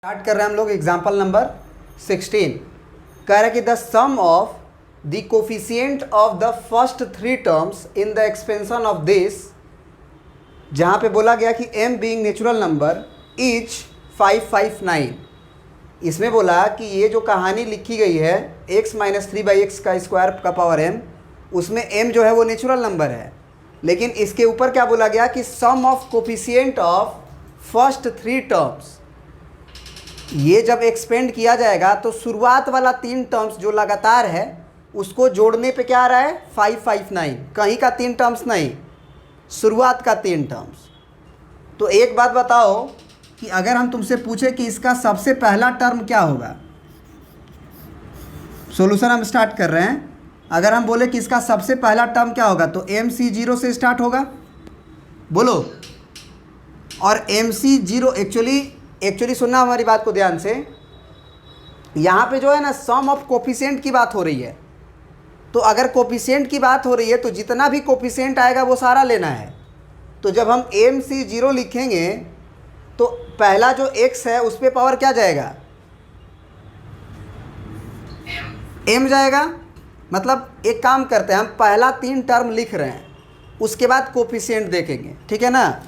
Start कर रहे हैं हम लोग एग्जाम्पल नंबर 16। कह रहा है कि the sum of the coefficient of the first three terms in the expansion of this, जहाँ पे बोला गया कि m being natural number is 559। इसमें बोला कि ये जो कहानी लिखी गई है x माइनस 3/x का स्क्वायर का पावर m, उसमें m जो है वो नेचुरल नंबर है, लेकिन इसके ऊपर क्या बोला गया कि sum of coefficient of first three terms, ये जब एक्सपेंड किया जाएगा तो शुरुआत वाला तीन टर्म्स जो लगातार है उसको जोड़ने पे क्या आ रहा है 559। कहीं का तीन टर्म्स नहीं, शुरुआत का तीन टर्म्स। तो एक बात बताओ कि अगर हम तुमसे पूछे कि इसका सबसे पहला टर्म क्या होगा, सॉल्यूशन हम स्टार्ट कर रहे हैं। अगर हम बोले कि इसका सबसे पहला टर्म क्या होगा तो MC0 से स्टार्ट होगा, बोलो। और MC0 एक्चुअली सुनना हमारी बात को ध्यान से, यहाँ पे जो है ना सम ऑफ कोफिशिएंट की बात हो रही है। तो अगर कोफिशिएंट की बात हो रही है तो जितना भी कोफिशिएंट आएगा वो सारा लेना है। तो जब हम MC0 लिखेंगे तो पहला जो x है उस पर पावर क्या जाएगा, m जाएगा। मतलब एक काम करते हैं, हम पहला तीन टर्म लिख रहे हैं, उसके बाद कोफिशिएंट देखेंगे, ठीक है ना,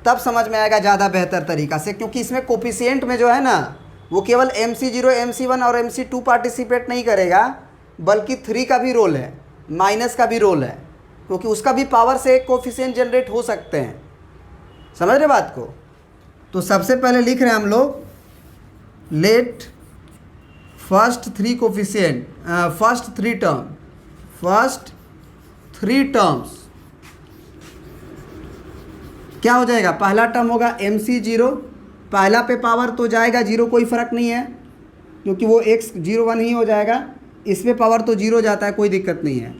तब समझ में आएगा ज़्यादा बेहतर तरीक़ा से। क्योंकि इसमें कोफिशिएंट में जो है ना वो केवल MC0 MC1 और MC2 पार्टिसिपेट नहीं करेगा, बल्कि 3 का भी रोल है, माइनस का भी रोल है, क्योंकि उसका भी पावर से एक कोफिशिएंट जनरेट हो सकते हैं। समझ रहे बात को। तो सबसे पहले लिख रहे हैं हम लोग, let first three coefficient first three terms क्या हो जाएगा। पहला टर्म होगा MC0, पहला पे पावर तो जाएगा 0, कोई फ़र्क नहीं है क्योंकि वो x01 ही हो जाएगा। इस पे पावर तो 0 जाता है, कोई दिक्कत नहीं है।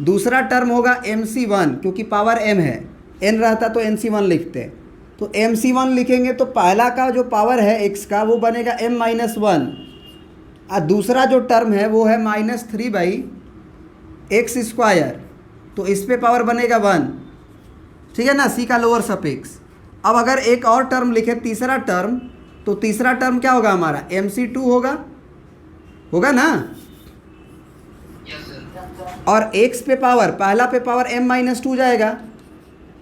दूसरा टर्म होगा MC1, क्योंकि पावर m है, n रहता तो MC1 लिखते। तो MC1 लिखेंगे तो पहला का जो पावर है x का वो बनेगा m-1, और दूसरा जो टर्म है वो है -3/x²। तो इस पे पावर बनेगा 1, ठीक है ना, c का लोअर सफिक्स। अब अगर एक और टर्म लिखे, तीसरा टर्म, तो तीसरा टर्म क्या होगा हमारा MC2 होगा ना। और x पे पावर, पहला पे पावर m-2 जाएगा,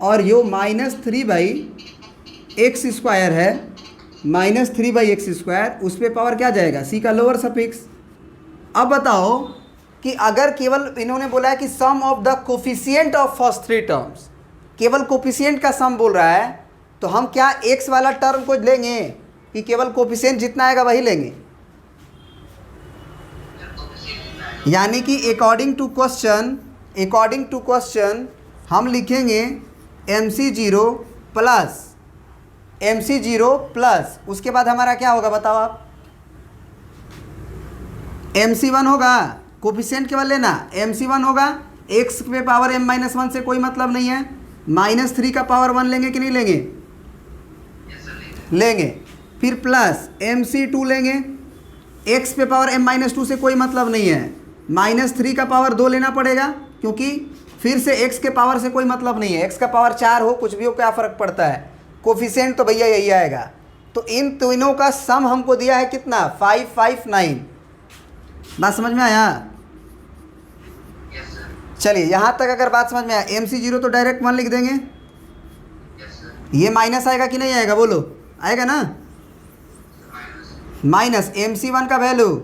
और यो -3/x² है, -3/x², उस पे पावर क्या जाएगा c का लोअर सफिक्स। अब बताओ कि अगर केवल इन्होंने बोला है कि sum of the coefficient of first three terms, केवल कोफिशिएंट का सम बोल रहा है, तो हम क्या x वाला टर्म को लेंगे कि केवल कोफिशिएंट जितना आएगा वही लेंगे। यानी कि अकॉर्डिंग टू क्वेश्चन हम लिखेंगे MC0 प्लस उसके बाद हमारा क्या होगा बताओ आप, MC1 होगा। कोफिशिएंट केवल लेना, MC1 होगा, x पे पावर m-1 से कोई मतलब नहीं है, -3 का पावर 1 लेंगे कि नहीं लेंगे, लेंगे। फिर प्लस MC2 लेंगे, x पे पावर m-2 से कोई मतलब नहीं है, -3 का पावर 2 लेना पड़ेगा, क्योंकि फिर से x के पावर से कोई मतलब नहीं है, x का पावर 4 हो कुछ भी हो क्या फ़र्क पड़ता है, कोफिशिएंट तो भैया यही आएगा। तो इन तीनों का सम हमको दिया है कितना 559। बात समझ में आया। चलिए यहाँ तक अगर बात समझ में आया, MC0 तो डायरेक्ट 1 लिख देंगे। ये माइनस आएगा कि नहीं आएगा, बोलो आएगा ना। माइनस MC1 का वैल्यू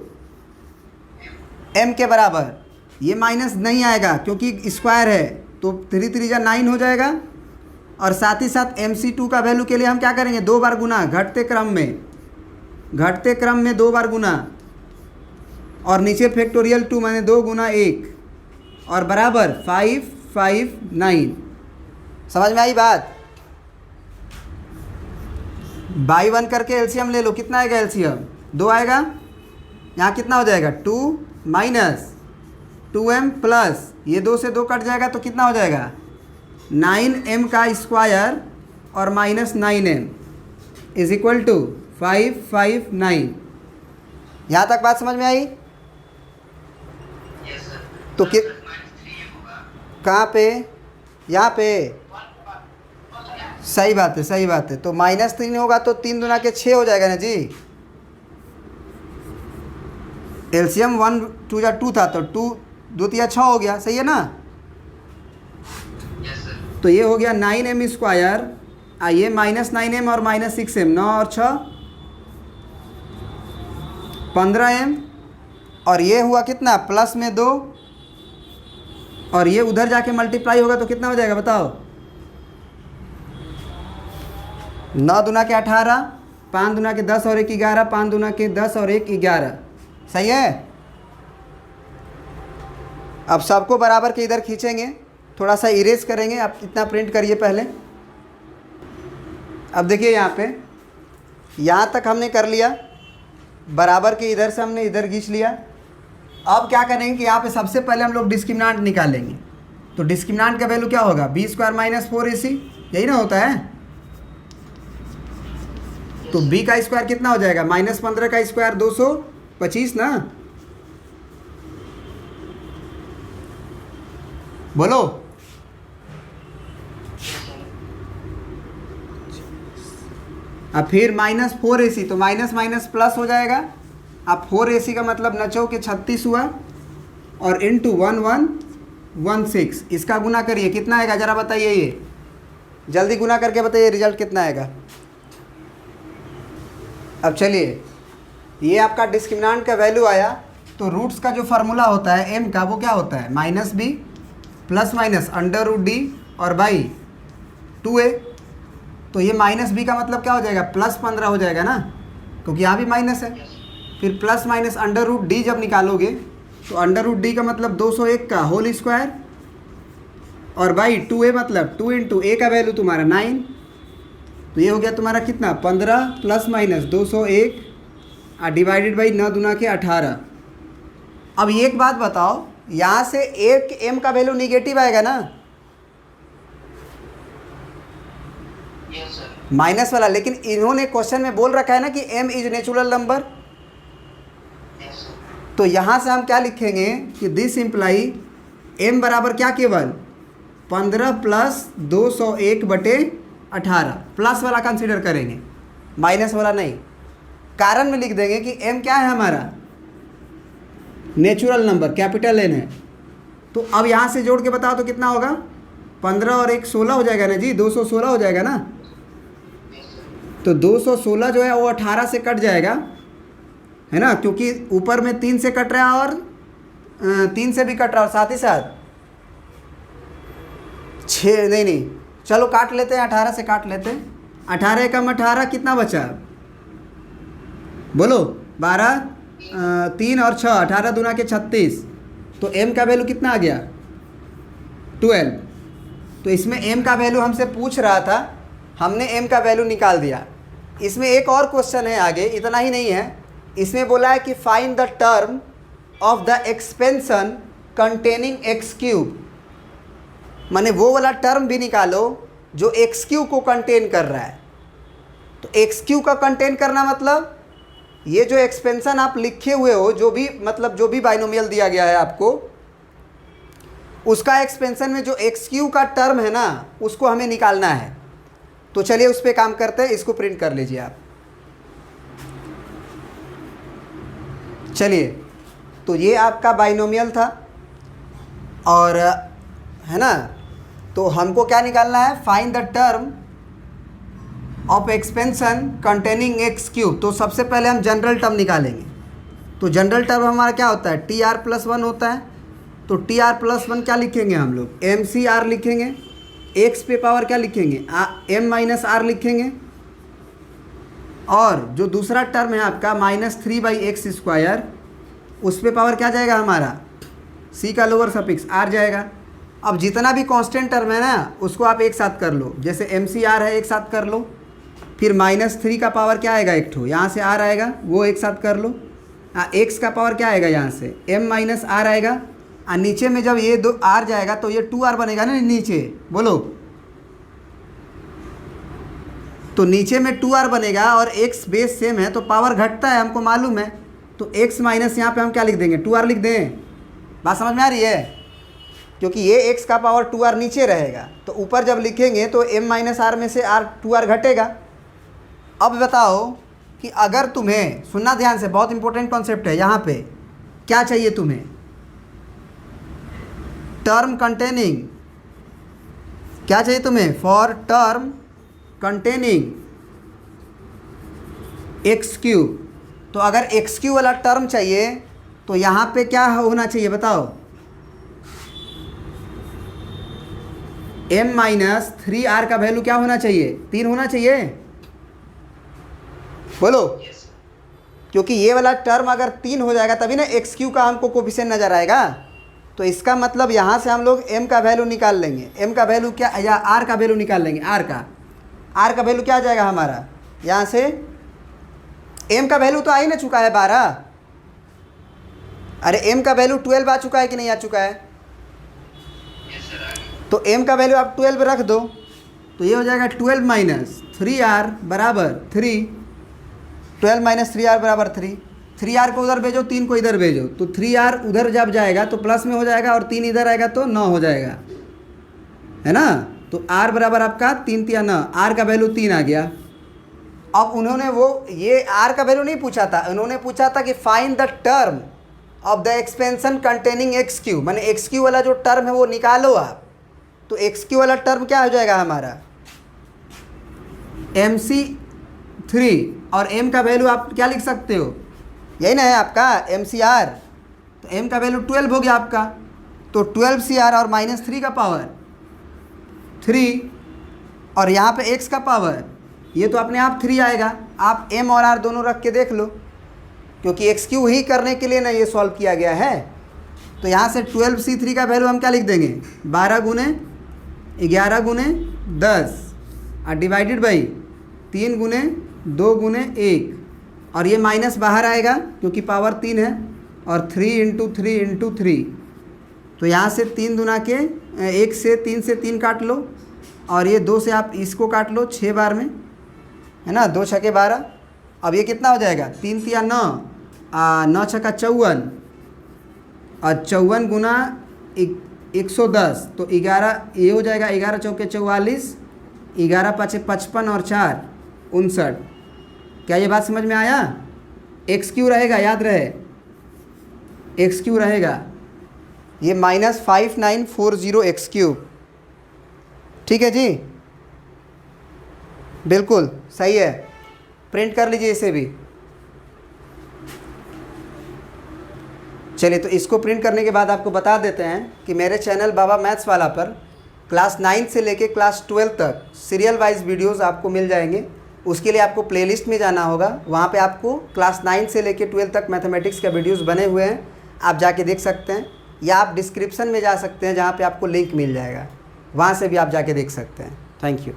m के बराबर, ये माइनस नहीं आएगा क्योंकि स्क्वायर है, तो 3 3 जा 9 हो जाएगा। और साथ ही साथ MC2 का वैल्यू के लिए हम क्या करेंगे, 2 बार गुना, घटते क्रम में 2 बार गुना, और नीचे फैक्टोरियल 2 माने 2 गुना 1, और बराबर 559। समझ में आई बात। बाई 1 करके एलसीएम ले लो, कितना आएगा एलसीएम 2 आएगा। यहाँ कितना हो जाएगा 2 माइनस 2m प्लस ये 2 से 2 कट जाएगा तो कितना हो जाएगा 9m का स्क्वायर और -9m इज इक्वल टू 559। यहाँ तक बात समझ में आई। तो कहाँ पे, यहाँ पे सही बात है, सही बात है। तो -3 होगा तो 3 दूना के 6 हो जाएगा ना जी। एलसीएम 1 2 या 2 था, तो 2 2 तिया 6 हो गया, सही है ना। तो ये हो गया 9m स्क्वायर, ये -9m और -6m, 9 और 6 15m, और ये हुआ कितना प्लस में 2, और ये उधर जाके मल्टीप्लाई होगा तो कितना हो जाएगा बताओ। 9 दूना के 18, 5 दूना के 10 और 1 11, 5 दूना के 10 और 1 11, सही है। अब सबको बराबर के इधर खींचेंगे, थोड़ा सा इरेज करेंगे, आप इतना प्रिंट करिए पहले। अब देखिए यहाँ पे, यहाँ तक हमने कर लिया, बराबर के इधर से हमने इधर खींच लिया। अब क्या करेंगे कि यहाँ पे सबसे पहले हम लोग डिस्क्रिमिनेंट निकालेंगे। तो डिस्क्रिमिनेंट का वैल्यू क्या होगा, b² - 4ac, यही ना होता है। तो b का स्क्वायर कितना हो जाएगा, -15 का स्क्वायर 225 ना, बोलो। अब फिर -4ac, तो माइनस माइनस प्लस हो जाएगा। अब 4ac का मतलब नचो के 36 हुआ, और इंटू 1116, इसका गुना करिए, कितना आएगा ज़रा बताइए, ये जल्दी गुना करके बताइए रिजल्ट कितना आएगा। अब चलिए, ये आपका डिस्क्रिमिनेंट का वैल्यू आया। तो रूट्स का जो फार्मूला होता है m का, वो क्या होता है, -b प्लस माइनस √d और बाई 2a। तो ये -b का मतलब क्या हो जाएगा, +15 हो जाएगा ना, क्योंकि यहाँ भी माइनस है। फिर प्लस माइनस √d जब निकालोगे तो √d का मतलब 201 का होल स्क्वायर, और बाई 2a मतलब 2 × a का वैल्यू तुम्हारा 9। तो ये हो गया तुम्हारा कितना, 15 प्लस माइनस 201 डिवाइडेड बाई 9 दूना के 18। अब एक बात बताओ, यहाँ से एक m का वैल्यू निगेटिव आएगा ना, माइनस वाला, लेकिन इन्होंने क्वेश्चन में बोल रखा है ना कि m इज नेचुरल नंबर। तो यहाँ से हम क्या लिखेंगे कि दिस इम्प्लाई m बराबर क्या, केवल 15 प्लस 201/18, प्लस वाला कंसीडर करेंगे, माइनस वाला नहीं। कारण में लिख देंगे कि m क्या है हमारा, नेचुरल नंबर, कैपिटल N है। तो अब यहाँ से जोड़ के बताओ तो कितना होगा, 15 और 1 16 हो जाएगा ना जी, 216 हो जाएगा ना। तो 216 जो है वो 18 से कट जाएगा, है ना, क्योंकि ऊपर में 3 से कट रहा है और 3 से भी कट रहा है, और साथ ही साथ 6 नहीं, चलो काट लेते हैं, 18 से काट लेते हैं। 18 कम 18 कितना बचा, बोलो, 12 3 और 6, 18 दूना के 36। तो m का वैल्यू कितना आ गया, 12। तो इसमें m का वैल्यू हमसे पूछ रहा था, हमने m का वैल्यू निकाल दिया। इसमें एक और क्वेश्चन है आगे, इतना ही नहीं है, इसमें बोला है कि find the term of the expansion containing x³, माने वो वाला टर्म भी निकालो जो x³ को कंटेन कर रहा है। तो x³ का कंटेन करना मतलब ये जो एक्सपेंशन आप लिखे हुए हो, जो भी मतलब जो भी बाइनोमियल दिया गया है आपको, उसका एक्सपेंशन में जो x³ का टर्म है ना, उसको हमें निकालना है। तो चलिए उस पर काम करते हैं, इसको प्रिंट कर लीजिए आप। चलिए, तो ये आपका बाइनोमियल था, और है ना, तो हमको क्या निकालना है, find the term of expansion containing x³। तो सबसे पहले हम जनरल टर्म निकालेंगे। तो जनरल टर्म हमारा क्या होता है, TR+1 होता है। तो TR+1 क्या लिखेंगे हम लोग, MCR लिखेंगे, x पे पावर क्या लिखेंगे, m-r लिखेंगे, और जो दूसरा टर्म है आपका -3/x², उस पे पावर क्या जाएगा हमारा, c का लोअर सफिक्स r जाएगा। अब जितना भी कांस्टेंट टर्म है ना, उसको आप एक साथ कर लो, जैसे MCR है एक साथ कर लो, फिर -3 का पावर क्या आएगा, एक ठो यहाँ से r आएगा, वो एक साथ कर लो। x का पावर क्या आएगा, यहाँ से m-r आएगा, और नीचे में जब ये दो r जाएगा तो ये 2r बनेगा ना नीचे, बोलो। तो नीचे में 2r बनेगा, और x बेस सेम है तो पावर घटता है, हमको मालूम है। तो x माइनस यहाँ पे हम क्या लिख देंगे, 2r लिख दें। बात समझ में आ रही है, क्योंकि ये x का पावर 2r नीचे रहेगा, तो ऊपर जब लिखेंगे तो m-r में से r 2r घटेगा। अब बताओ कि अगर तुम्हें, सुनना ध्यान से, बहुत इंपॉर्टेंट कॉन्सेप्ट है यहाँ पे, क्या चाहिए तुम्हें? टर्म कंटेनिंग, क्या चाहिए तुम्हें? For term containing x cube. तो अगर एक्स क्यूब वाला टर्म चाहिए तो यहाँ पे क्या होना चाहिए बताओ? m माइनस 3r का वैल्यू क्या होना चाहिए? 3 होना चाहिए, बोलो। क्योंकि ये वाला टर्म अगर 3 हो जाएगा तभी ना एक्स क्यू का हमको कोफिशिएंट नज़र आएगा। तो इसका मतलब यहाँ से हम लोग m का वैल्यू निकाल लेंगे। m का वैल्यू क्या, या r का वैल्यू निकाल लेंगे। r का वैल्यू क्या आ जाएगा हमारा? यहाँ से m का वैल्यू तो आ ही ना चुका है 12। अरे m का वैल्यू 12 आ चुका है कि नहीं आ चुका है? तो m का वैल्यू आप 12 रख दो, तो ये हो जाएगा 12 माइनस 3r बराबर 3। 12 माइनस 3r बराबर 3। 3r को उधर भेजो, 3 को इधर भेजो, तो 3r उधर जब जाएगा तो प्लस में हो जाएगा और 3 इधर आएगा तो 9 हो जाएगा, है ना। तो r बराबर आपका 3 3 9, r का वैल्यू 3 आ गया। अब उन्होंने वो ये r का वैल्यू नहीं पूछा था, उन्होंने पूछा था कि find the term of the expansion containing x Q, माने एक्स क्यू वाला जो टर्म है वो निकालो आप। तो एक्स क्यू वाला टर्म क्या हो जाएगा हमारा? MC3, और m का वैल्यू आप क्या लिख सकते हो? यही ना है आपका MCR। तो m का वैल्यू 12 हो गया आपका, तो 12CR और माइनस 3 का पावर 3, और यहाँ पे x का पावर ये तो अपने आप 3 आएगा। आप m और r दोनों रख के देख लो, क्योंकि एक्स क्यू ही करने के लिए ना ये सॉल्व किया गया है। तो यहाँ से 12C3 का वैल्यू हम क्या लिख देंगे? 12 गुने 11 गुने 10 और डिवाइडेड बाई 3 गुने 2 गुने 1, और ये माइनस बाहर आएगा क्योंकि पावर 3 है, और 3 इंटू 3 इंटू 3। तो यहाँ से 3 दुना के 1 से 3 से 3 काट लो, और ये 2 से आप इसको काट लो 6 बार में, है ना। 2 छके 12। अब ये कितना हो जाएगा? 3 3 9, 9 छका 54, और 54 गुना 110, तो 11 ये हो जाएगा। 11 चौके 44, 11 पाँचे 55 और 4 59। क्या ये बात समझ में आया? एक्स क्यू रहेगा, याद रहे एक्स क्यू रहेगा ये -5940 एक्स क्यूब। ठीक है जी, बिल्कुल सही है। प्रिंट कर लीजिए इसे भी। चलिए, तो इसको प्रिंट करने के बाद आपको बता देते हैं कि मेरे चैनल बाबा मैथ्स वाला पर क्लास 9 से लेके क्लास 12 तक सीरियल वाइज वीडियोस आपको मिल जाएंगे। उसके लिए आपको प्लेलिस्ट में जाना होगा, वहाँ पे आपको क्लास 9 से लेके 12 तक मैथमेटिक्स का वीडियोस बने हुए हैं, आप जाके देख सकते हैं, या आप डिस्क्रिप्शन में जा सकते हैं जहाँ पे आपको लिंक मिल जाएगा, वहाँ से भी आप जाके देख सकते हैं। Thank you.